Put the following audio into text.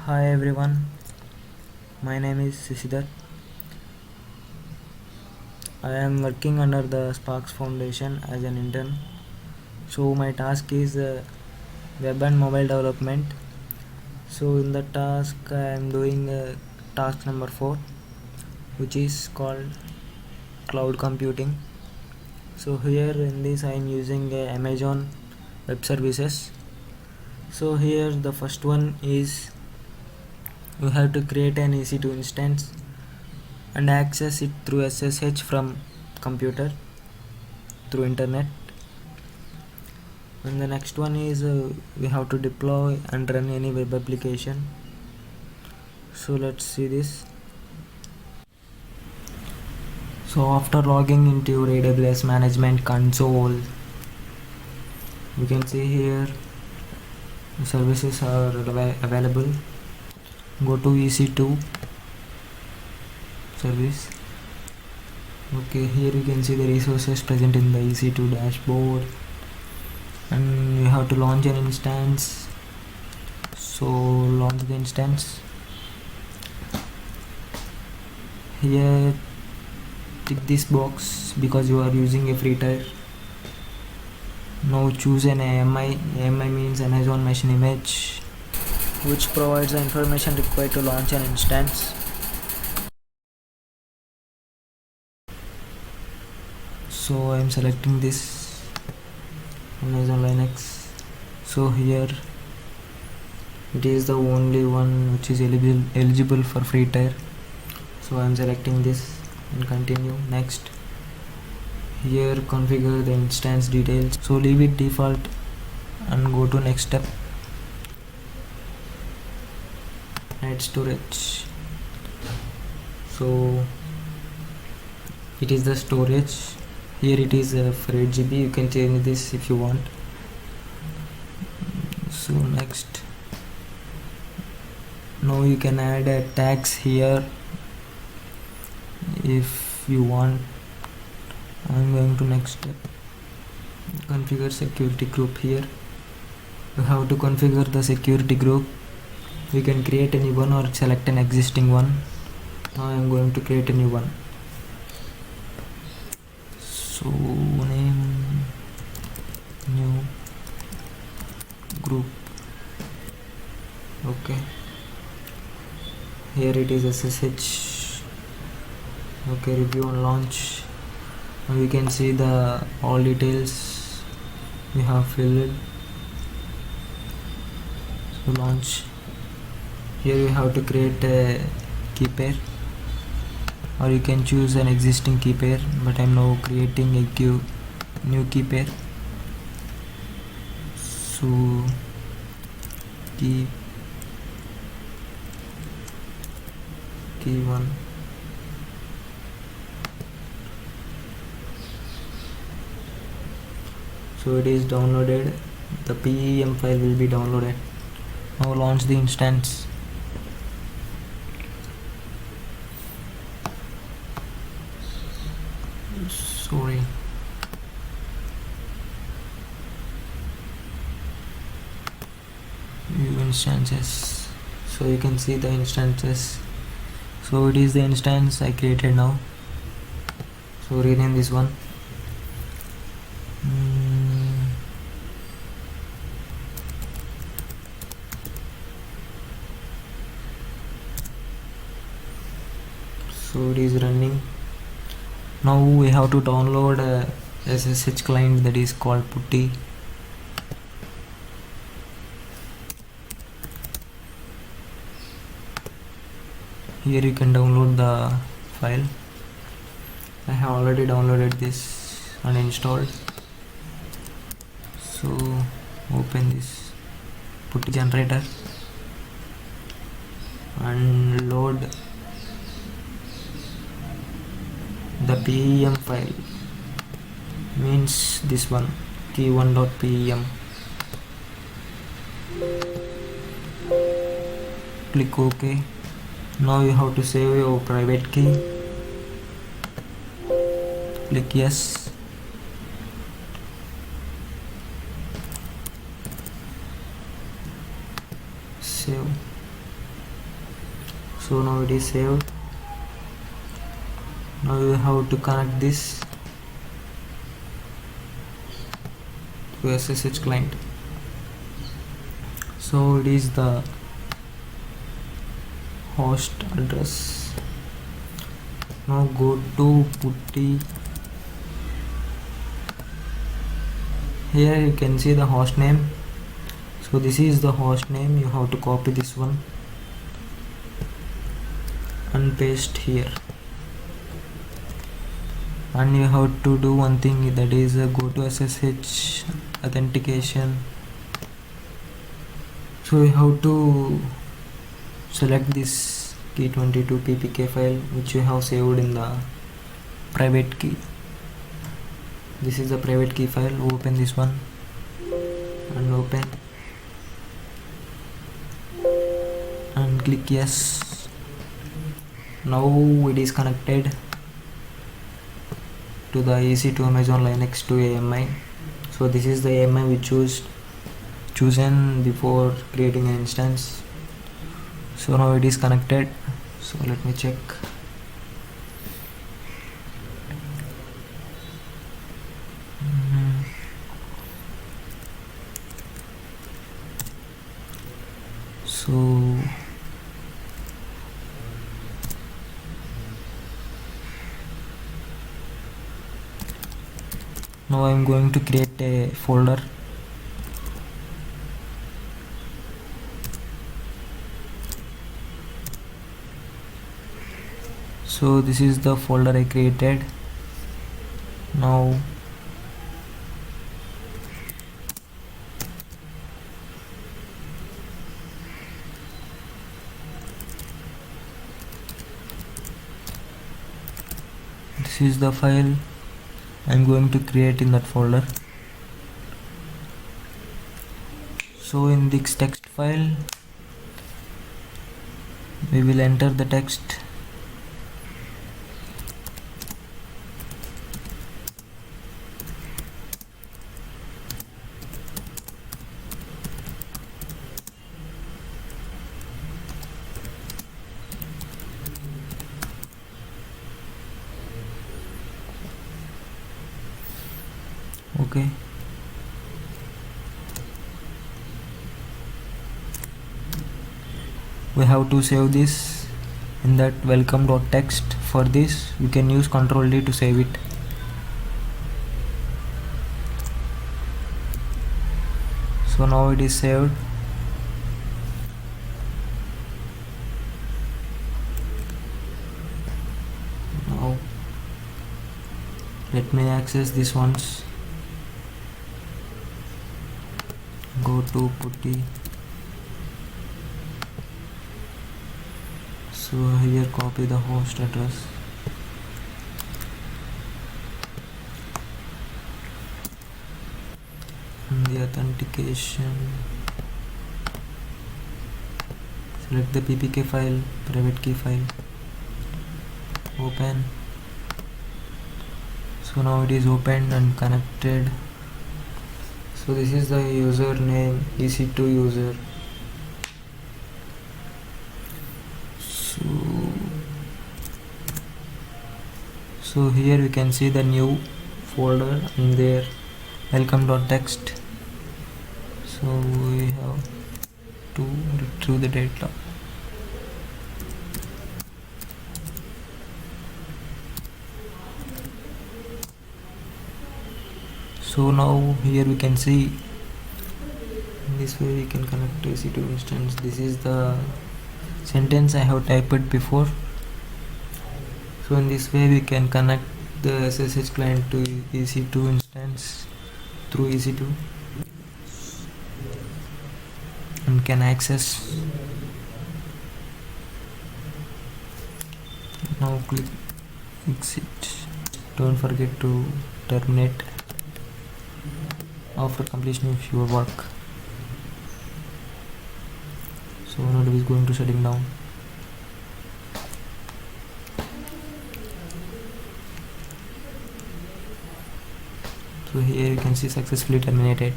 Hi everyone, my name is Sisidhar. I am working under the Sparks Foundation as an intern. So my task is web and mobile development. So in the task I am doing task number 4, which is called cloud computing. So here in this I am using Amazon Web Services. So here the first one is you have to create an EC2 instance and access it through SSH from computer through internet. And the next one is we have to deploy and run any web application. So let's see this. So after logging into your AWS management console, you can see here the services are available. Go to EC2 service. Okay, here you can see the resources present in the EC2 dashboard, and you have to launch an instance. So launch the instance. Here tick this box because you are using a free tier. Now choose an AMI. AMI means Amazon Machine Image, which provides the information required to launch an instance. So I am selecting this Amazon Linux. So here it is the only one which is eligible for free tier. So I am selecting this and continue. Next, here configure the instance details. So leave it default and go to next step. Add storage. So it is the storage. Here it is for 8 GB. You can change this if you want. So next, now you can add tags here if you want. I'm going to next step. Configure security group. Here you have to configure the security group. You can create a new one or select an existing one. Now I'm going to create a new one. So name new group. Okay, here it is SSH. Okay, review and launch. Now you can see the all details we have filled. So launch. Here you have to create a key pair, or you can choose an existing key pair, but I'm now creating a new key pair. So key 1. So it is downloaded. The PEM file will be downloaded. Now launch the instance. Sorry. View instances. So you can see the instances. So it is the instance I created now. So rename this one. So it is running. Now we have to download a SSH client that is called Putty. Here you can download the file. I have already downloaded this and installed. So open this Putty generator and load the PEM file, means this one, key1.pem. Click OK. Now you have to save your private key. Click yes. Save. So now it is saved. Now you have to connect this to SSH client. So it is the host address. Now go to putty. Here you can see the host name. So this is the host name. You have to copy this one and paste here, and you have to do one thing, that is go to SSH authentication. So you have to select this key22 ppk file which you have saved in the private key. This is the private key file. Open this one and open and click yes. Now it is connected to the EC2 Amazon Linux to AMI. So this is the AMI we chosen before creating an instance. So now it is connected. So let me check. So now I am going to create a folder. So this is the folder I created. Now this is the file I'm going to create in that folder. So in this text file we will enter the text. Okay. We have to save this in that welcome.txt. For this we can use Ctrl D to save it. So now it is saved. Now let me access this once. Go to putty. So here copy the host address. And the authentication. Select the ppk file, private key file. Open. So now it is opened and connected. So this is the username, EC2 user. So here we can see the new folder in there, welcome.txt. So we have to retrieve the data. So now here we can see, in this way we can connect to EC2 instance. This is the sentence I have typed before. So in this way we can connect the SSH client to EC2 instance through EC2 and can access. Now click exit. Don't forget to terminate after completion of your work. So now it is going to shutting down. So here you can see successfully terminated.